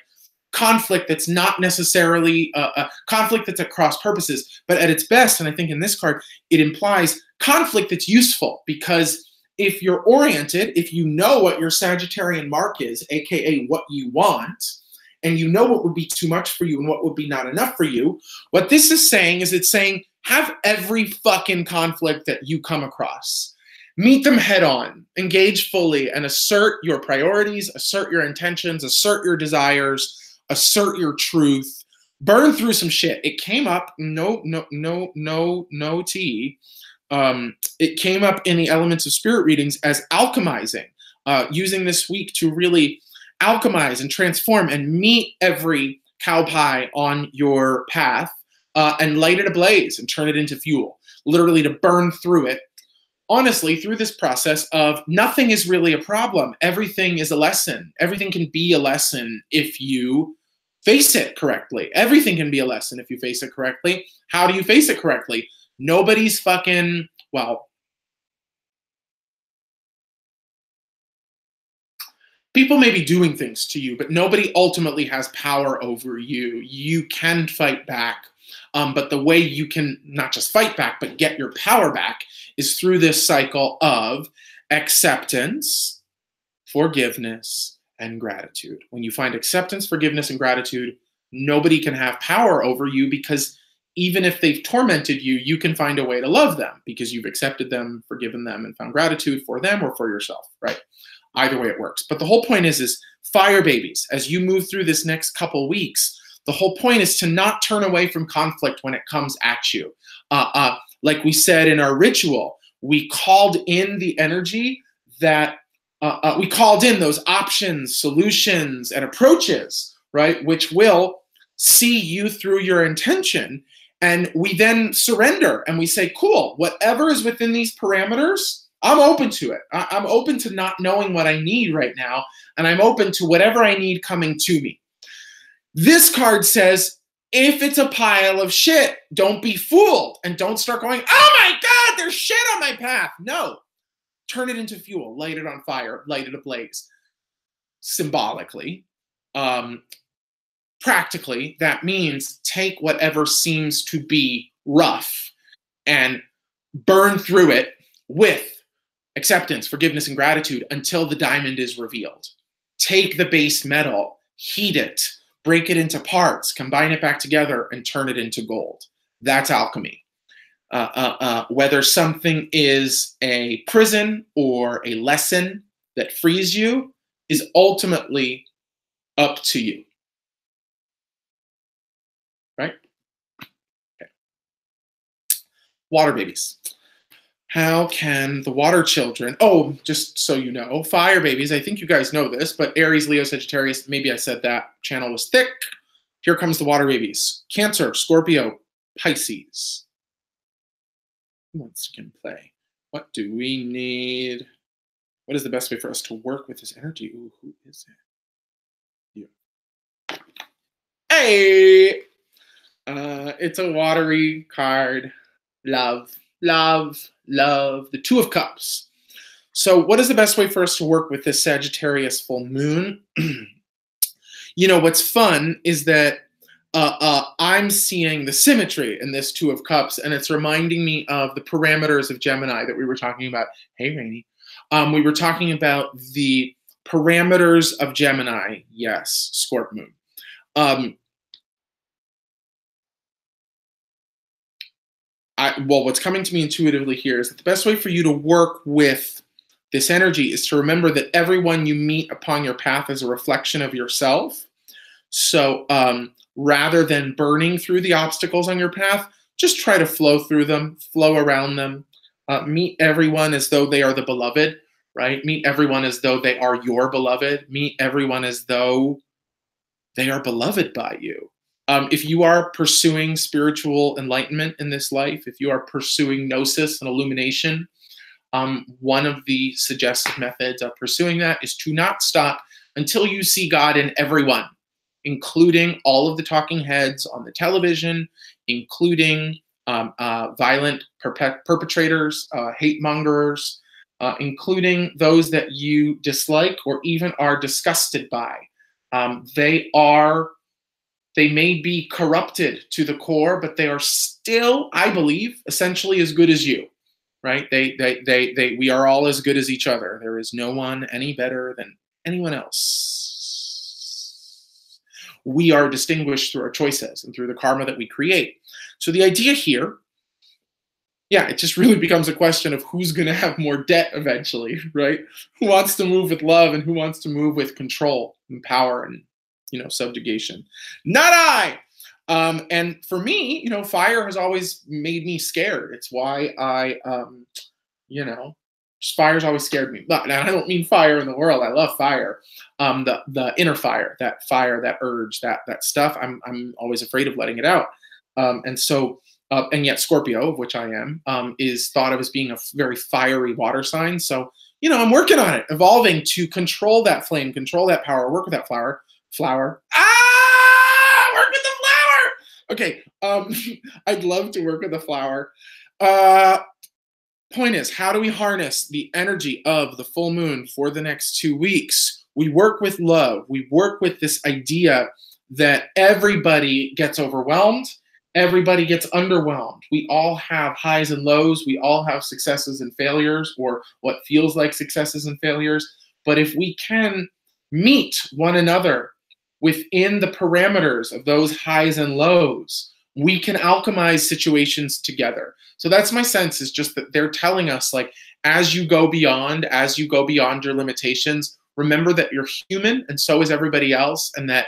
conflict that's not necessarily a conflict that's at cross purposes, but at its best, and I think in this card, it implies conflict that's useful, because if you're oriented, if you know what your Sagittarian mark is, aka what you want, and you know what would be too much for you and what would be not enough for you, what this is saying is it's saying have every fucking conflict that you come across. Meet them head on, engage fully, and assert your priorities, assert your intentions, assert your desires, assert your truth, burn through some shit. It came up, no tea. It came up in the Elements of Spirit readings as alchemizing, using this week to really alchemize and transform and meet every cow pie on your path and light it ablaze and turn it into fuel, literally to burn through it. Honestly, through this process of nothing is really a problem. Everything is a lesson. Everything can be a lesson if you face it correctly. Everything can be a lesson if you face it correctly. How do you face it correctly? Nobody's fucking, well, people may be doing things to you, but nobody ultimately has power over you. You can fight back, but the way you can not just fight back, but get your power back is through this cycle of acceptance, forgiveness, and gratitude. When you find acceptance, forgiveness, and gratitude, nobody can have power over you, because even if they've tormented you, you can find a way to love them because you've accepted them, forgiven them, and found gratitude for them or for yourself, right? Either way it works. But the whole point is fire babies, as you move through this next couple weeks, the whole point is to not turn away from conflict when it comes at you. Like we said in our ritual, we called in the energy that we called in those options, solutions, and approaches, right? Which will see you through your intention And we then surrender and we say, cool, whatever is within these parameters, I'm open to it. I'm open to not knowing what I need right now, and I'm open to whatever I need coming to me. This card says, if it's a pile of shit, don't be fooled and don't start going, oh my God, there's shit on my path. No, turn it into fuel, light it on fire, light it ablaze. Symbolically, practically, that means take whatever seems to be rough and burn through it with acceptance, forgiveness, and gratitude until the diamond is revealed. Take the base metal, heat it, break it into parts, combine it back together, and turn it into gold. That's alchemy. Whether something is a prison or a lesson that frees you is ultimately up to you. Right? Okay. Water babies. How can the water children, oh, just so you know, fire babies, I think you guys know this, but Aries, Leo, Sagittarius, maybe I said that channel was thick. Here comes the water babies. Cancer, Scorpio, Pisces. Who wants to play? What do we need? What is the best way for us to work with this energy? Ooh, who is it? You. Hey! It's a watery card. Love, love, love. The Two of Cups. So what is the best way for us to work with this Sagittarius full moon? You know, what's fun is that I'm seeing the symmetry in this Two of Cups, and it's reminding me of the parameters of Gemini that we were talking about. Hey, Rainey. We were talking about the parameters of Gemini. Yes, Scorp moon. Well, what's coming to me intuitively here is that the best way for you to work with this energy is to remember that everyone you meet upon your path is a reflection of yourself. So rather than burning through the obstacles on your path, just try to flow through them, flow around them. Meet everyone as though they are the beloved, right? Meet everyone as though they are your beloved. Meet everyone as though they are beloved by you. If you are pursuing spiritual enlightenment in this life, if you are pursuing gnosis and illumination, one of the suggested methods of pursuing that is to not stop until you see God in everyone, including all of the talking heads on the television, including violent perpetrators, hate mongers, including those that you dislike or even are disgusted by. They may be corrupted to the core, but they are still, I believe, essentially as good as you, right? We are all as good as each other. There is no one any better than anyone else. We are distinguished through our choices and through the karma that we create. So the idea here, yeah, it just really becomes a question of who's going to have more debt eventually, right? Who wants to move with love and who wants to move with control and power and, you know, subjugation. Not I. And for me, you know, fire has always made me scared. It's why I, you know, fire's always scared me. But now I don't mean fire in the world. I love fire. The inner fire, that urge, that stuff. I'm always afraid of letting it out. And yet Scorpio, of which I am, is thought of as being a very fiery water sign. So, you know, I'm working on it, evolving to control that flame, control that power, work with that flower. Work with the flower. Okay, I'd love to work with the flower. Point is, how do we harness the energy of the full moon for the next 2 weeks? We work with love. We work with this idea that everybody gets overwhelmed. Everybody gets underwhelmed. We all have highs and lows. We all have successes and failures, or what feels like successes and failures. But if we can meet one another within the parameters of those highs and lows, we can alchemize situations together. So that's my sense, is just that they're telling us, like, as you go beyond your limitations, remember that you're human and so is everybody else, and that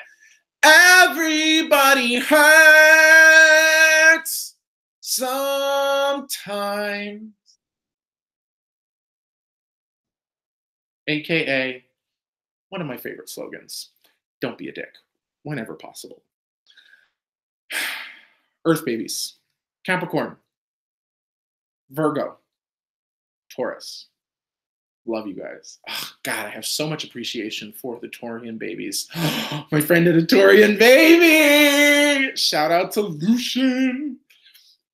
everybody hurts sometimes. AKA one of my favorite slogans. Don't be a dick whenever possible. Earth babies. Capricorn, Virgo, Taurus. Love you guys. Oh, God, I have so much appreciation for the Taurian babies. My friend had a Taurian baby. Shout out to Lucian.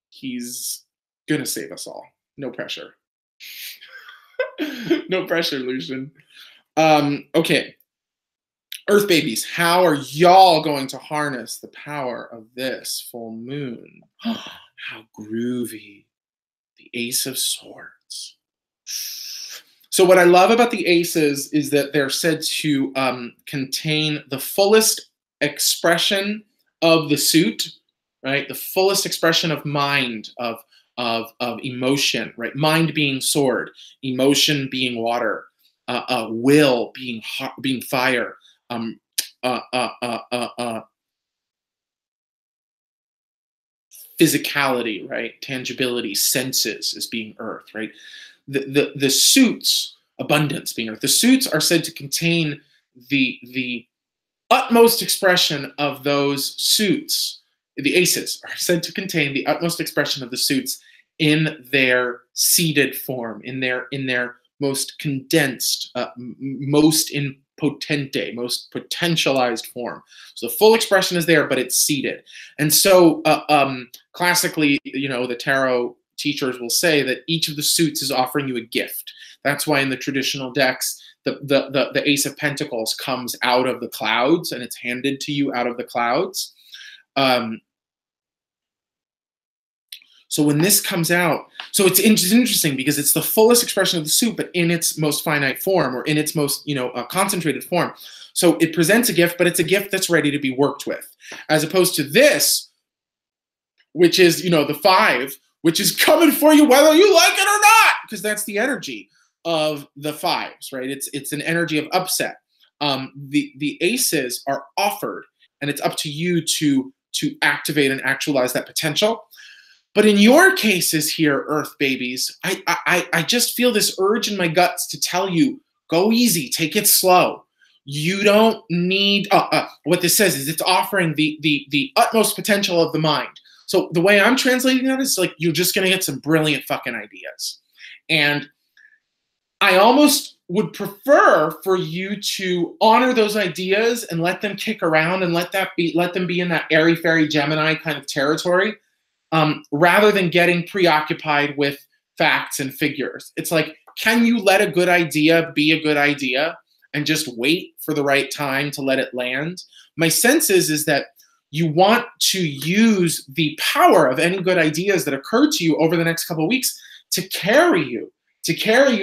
He's gonna save us all. No pressure. No pressure, Lucian. Okay. Earth babies, how are y'all going to harness the power of this full moon? How groovy. The Ace of Swords. So what I love about the aces is that they're said to contain the fullest expression of the suit, right? The fullest expression of mind, of emotion, right? Mind being sword, emotion being water, will being fire, physicality, right? Tangibility, senses as being earth, right? The suits, abundance being earth. The suits are said to contain the utmost expression of those suits. The aces are said to contain the utmost expression of the suits in their seated form, in their most condensed, most impotente, most potentialized form. So the full expression is there, but it's seated. And so classically, the tarot teachers will say that each of the suits is offering you a gift. That's why in the traditional decks, the Ace of Pentacles comes out of the clouds and it's handed to you out of the clouds. So when this comes out, so it's interesting because it's the fullest expression of the suit, but in its most finite form, or in its most concentrated form. So it presents a gift, but it's a gift that's ready to be worked with, as opposed to this, which is the 5, which is coming for you whether you like it or not, because that's the energy of the 5s, right? It's an energy of upset. The aces are offered, and it's up to you to activate and actualize that potential. But in your cases here, Earth babies, I just feel this urge in my guts to tell you, go easy, take it slow. You don't need, what this says is it's offering the utmost potential of the mind. So the way I'm translating that is like, you're just going to get some brilliant fucking ideas. And I almost would prefer for you to honor those ideas and let them kick around and let them be in that airy fairy Gemini kind of territory. Rather than getting preoccupied with facts and figures. It's like, can you let a good idea be a good idea and just wait for the right time to let it land? My sense is that you want to use the power of any good ideas that occur to you over the next couple of weeks to carry you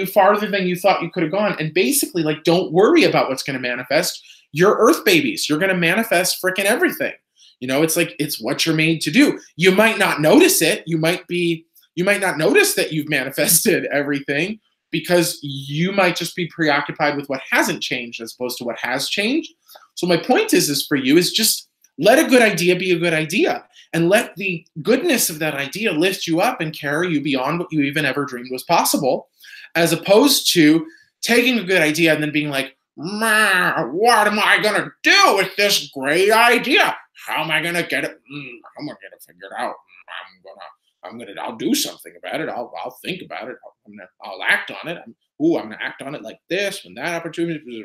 farther than you thought you could have gone. And basically, like, don't worry about what's going to manifest. You're Earth babies. You're going to manifest freaking everything. It's like, it's what you're made to do. You might not notice it. You might not notice that you've manifested everything because you might just be preoccupied with what hasn't changed as opposed to what has changed. So my point is for you is just let a good idea be a good idea and let the goodness of that idea lift you up and carry you beyond what you even ever dreamed was possible, as opposed to taking a good idea and then being like, what am I going to do with this great idea? How am I going to get it? How am I going to figure it out? I'll do something about it. I'll think about it. I'll act on it. I'm going to act on it like this when that opportunity.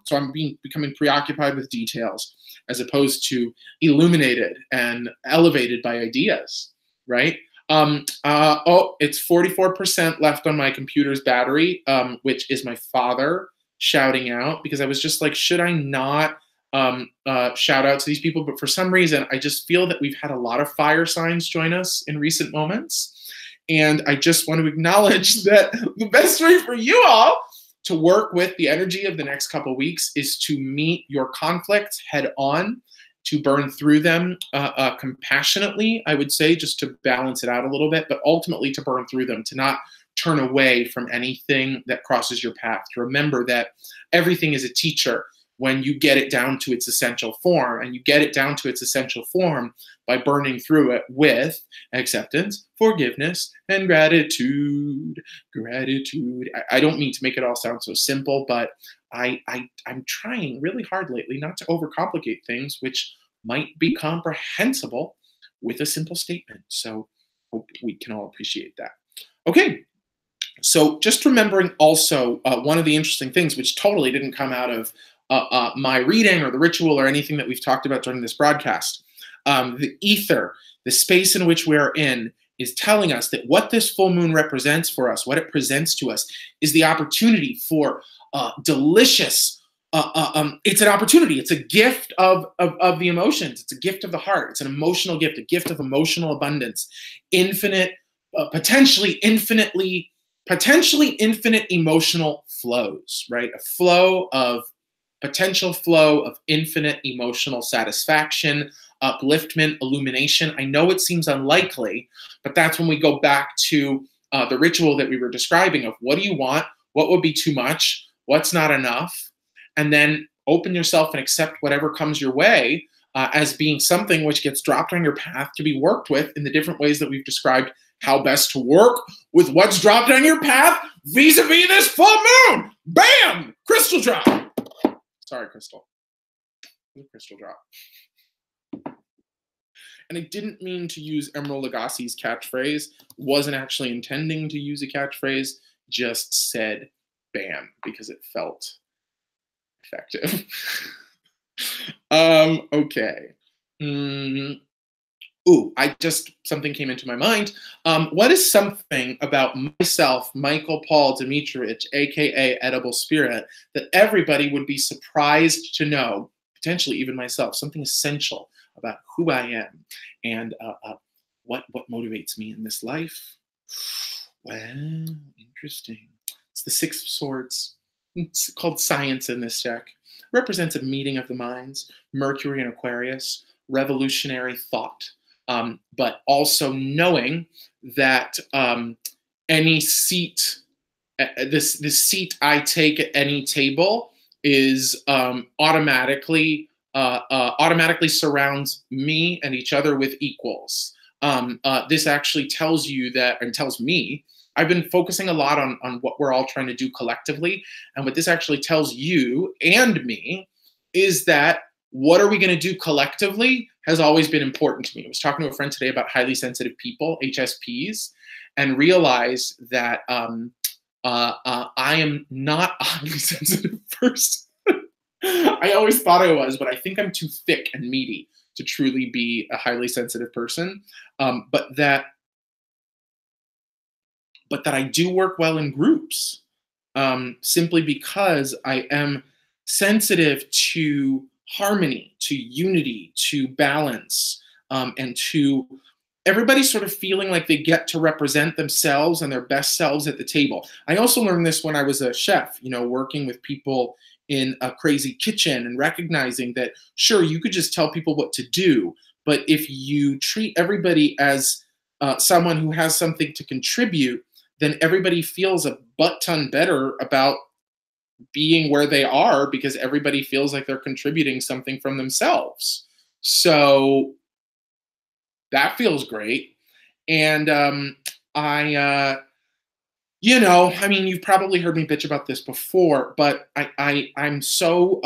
So I'm becoming preoccupied with details as opposed to illuminated and elevated by ideas, right? It's 44% left on my computer's battery, which is my father shouting out, because I was just like, should I not shout out to these people? But for some reason, I just feel that we've had a lot of fire signs join us in recent moments. And I just want to acknowledge that the best way for you all to work with the energy of the next couple of weeks is to meet your conflicts head on, to burn through them compassionately, I would say, just to balance it out a little bit, but ultimately to burn through them, to not turn away from anything that crosses your path. To remember that everything is a teacher when you get it down to its essential form, and you get it down to its essential form by burning through it with acceptance, forgiveness, and gratitude. Gratitude. I don't mean to make it all sound so simple, but I'm trying really hard lately not to overcomplicate things, which might be comprehensible with a simple statement. So hope we can all appreciate that. Okay. So just remembering also one of the interesting things, which totally didn't come out of my reading or the ritual or anything that we've talked about during this broadcast. The ether, the space in which we're in, is telling us that what this full moon represents for us, what it presents to us, is the opportunity for delicious, it's an opportunity, it's a gift of the emotions, it's a gift of the heart, it's an emotional gift, a gift of emotional abundance, infinite, potentially infinite emotional flows, right? A flow of potential flow of infinite emotional satisfaction, upliftment, illumination. I know it seems unlikely, but that's when we go back to the ritual that we were describing of what do you want, what would be too much, what's not enough, and then open yourself and accept whatever comes your way as being something which gets dropped on your path to be worked with in the different ways that we've described how best to work with what's dropped on your path vis-a-vis this full moon. Bam! Crystal drop. Sorry, Crystal. Crystal drop. And I didn't mean to use Emerald Lagasse's catchphrase. Wasn't actually intending to use a catchphrase. Just said bam because it felt effective. Okay. Ooh, something came into my mind. What is something about myself, Michael Paul Dimitrich, aka Edible Spirit, that everybody would be surprised to know, potentially even myself, something essential about who I am and what motivates me in this life? Well, interesting. It's the Six of Swords. It's called Science in this deck. Represents a meeting of the minds, Mercury and Aquarius, revolutionary thought. But also knowing that any seat, this seat I take at any table is automatically surrounds me and each other with equals. This actually tells you that, and tells me, I've been focusing a lot on what we're all trying to do collectively, and what this actually tells you and me is that what are we going to do collectively has always been important to me. I was talking to a friend today about highly sensitive people, HSPs, and realized that I am not a highly sensitive person. I always thought I was, but I think I'm too thick and meaty to truly be a highly sensitive person. But that I do work well in groups, simply because I am sensitive to harmony, to unity, to balance, and to everybody sort of feeling like they get to represent themselves and their best selves at the table. I also learned this when I was a chef, working with people in a crazy kitchen and recognizing that, sure, you could just tell people what to do, but if you treat everybody as someone who has something to contribute, then everybody feels a butt-ton better about being where they are because everybody feels like they're contributing something from themselves. So that feels great. And you've probably heard me bitch about this before, but I'm so,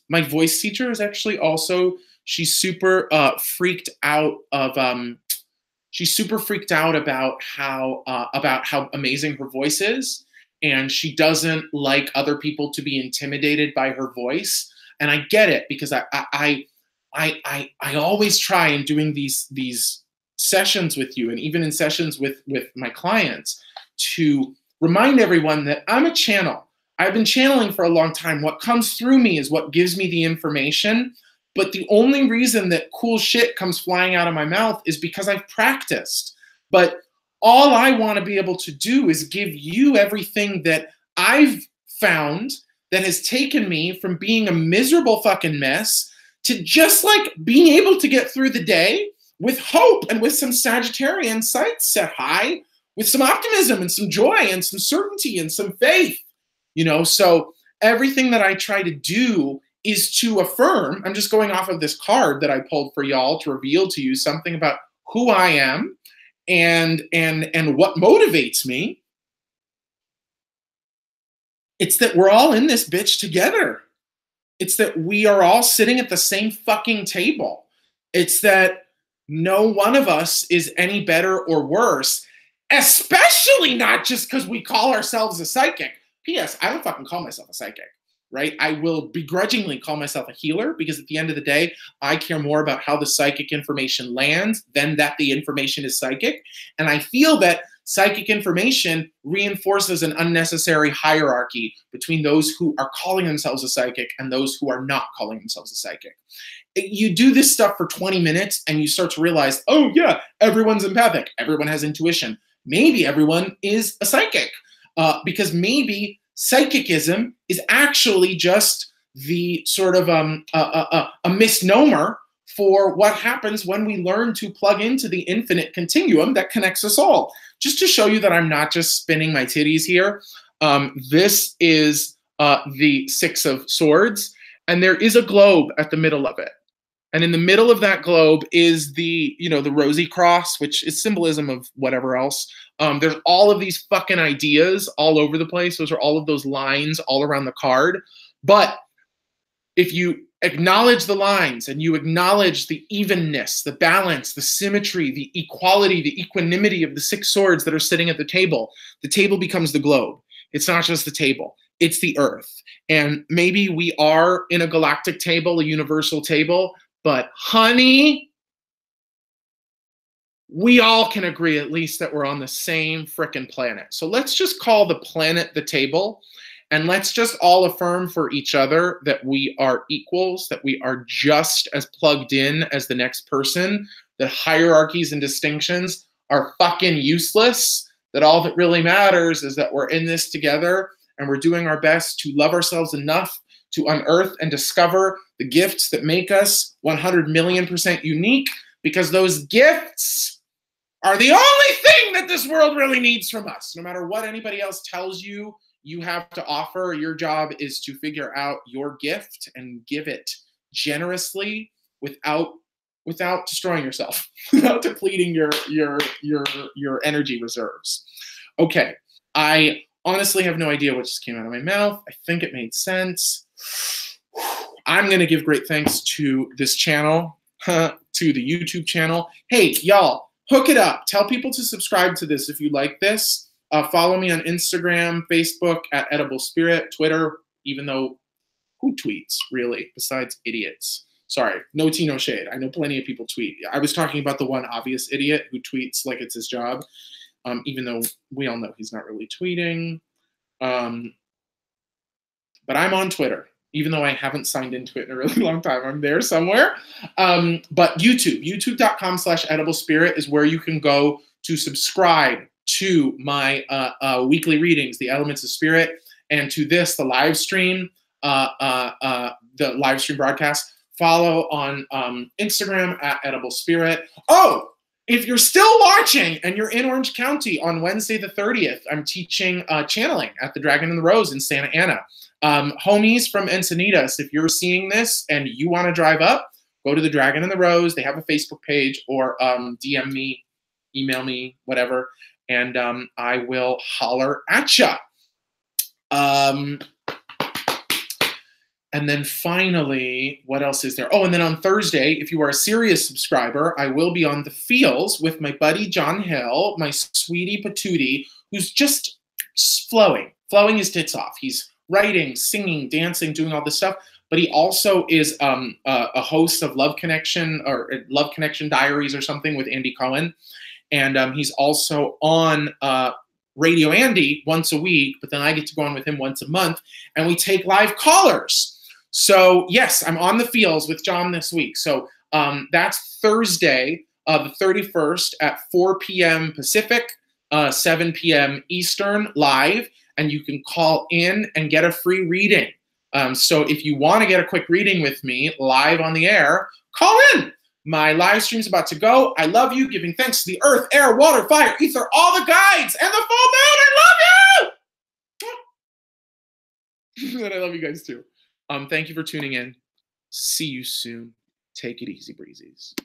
my voice teacher is actually also, she's super freaked out about how amazing her voice is. And she doesn't like other people to be intimidated by her voice. And I get it, because I always try in doing these sessions with you, and even in sessions with my clients, to remind everyone that I'm a channel. I've been channeling for a long time. What comes through me is what gives me the information. But the only reason that cool shit comes flying out of my mouth is because I've practiced. But all I want to be able to do is give you everything that I've found that has taken me from being a miserable fucking mess to just like being able to get through the day with hope and with some Sagittarian sights set high, with some optimism and some joy and some certainty and some faith, So everything that I try to do is to affirm. I'm just going off of this card that I pulled for y'all to reveal to you something about who I am and what motivates me. It's that we're all in this bitch together. It's that we are all sitting at the same fucking table. It's that No one of us is any better or worse, especially not just because we call ourselves a psychic. P.S. I don't fucking call myself a psychic, right? I will begrudgingly call myself a healer because at the end of the day, I care more about how the psychic information lands than that the information is psychic. And I feel that psychic information reinforces an unnecessary hierarchy between those who are calling themselves a psychic and those who are not calling themselves a psychic. You do this stuff for 20 minutes and you start to realize, oh yeah, everyone's empathic. Everyone has intuition. Maybe everyone is a psychic because maybe psychicism is actually just the sort of a misnomer for what happens when we learn to plug into the infinite continuum that connects us all. Just to show you that I'm not just spinning my titties here, this is the Six of Swords, and there is a globe at the middle of it. And in the middle of that globe is the, you know, the rosy cross, which is symbolism of whatever else. There's all of these fucking ideas all over the place. Those are all of those lines all around the card. But if you acknowledge the lines and you acknowledge the evenness, the balance, the symmetry, the equality, the equanimity of the six swords that are sitting at the table becomes the globe. It's not just the table, it's the earth. And maybe we are in a galactic table, a universal table, but honey, we all can agree at least that we're on the same frickin' planet. So let's just call the planet the table, and let's just all affirm for each other that we are equals, that we are just as plugged in as the next person, that hierarchies and distinctions are fucking useless, that all that really matters is that we're in this together and we're doing our best to love ourselves enough to unearth and discover the gifts that make us 100,000,000% unique, because those gifts are the only thing that this world really needs from us. No matter what anybody else tells you you have to offer, your job is to figure out your gift and give it generously without destroying yourself, without depleting your energy reserves. Okay, I honestly have no idea what just came out of my mouth. I think it made sense. I'm going to give great thanks to this channel, to the YouTube channel. Hey, y'all, hook it up. Tell people to subscribe to this if you like this. Follow me on Instagram, Facebook at EdibleSpirit, Twitter, even though who tweets, really, besides idiots? Sorry, no tea, no shade. I know plenty of people tweet. I was talking about the one obvious idiot who tweets like it's his job, even though we all know he's not really tweeting. But I'm on Twitter, even though I haven't signed into it in a really long time. I'm there somewhere. But youtube.com/EdibleSpirit is where you can go to subscribe to my weekly readings, the Elements of Spirit, and to this, the live stream, broadcast. Follow on Instagram at EdibleSpirit. Oh, if you're still watching and you're in Orange County on Wednesday the 30th, I'm teaching channeling at the Dragon and the Rose in Santa Ana. Homies from Encinitas, if you're seeing this and you want to drive up, go to the Dragon and the Rose. They have a Facebook page, or DM me, email me, whatever, and I will holler at ya. And then finally, what else is there? Oh, and then on Thursday, if you are a serious subscriber, I will be on The Feels with my buddy John Hill, my sweetie patootie, who's just flowing his tits off. He's writing, singing, dancing, doing all this stuff. But he also is a host of Love Connection, or Love Connection Diaries or something with Andy Cohen. And he's also on Radio Andy once a week, but then I get to go on with him once a month, and we take live callers. So yes, I'm on The Feels with John this week. So that's Thursday, the 31st at 4 p.m. Pacific, 7 p.m. Eastern, live, and you can call in and get a free reading. So if you want to get a quick reading with me live on the air, call in. My live stream's about to go. I love you, giving thanks to the earth, air, water, fire, ether, all the guides, and the full moon. I love you! And I love you guys too. Thank you for tuning in. See you soon. Take it easy, breezies.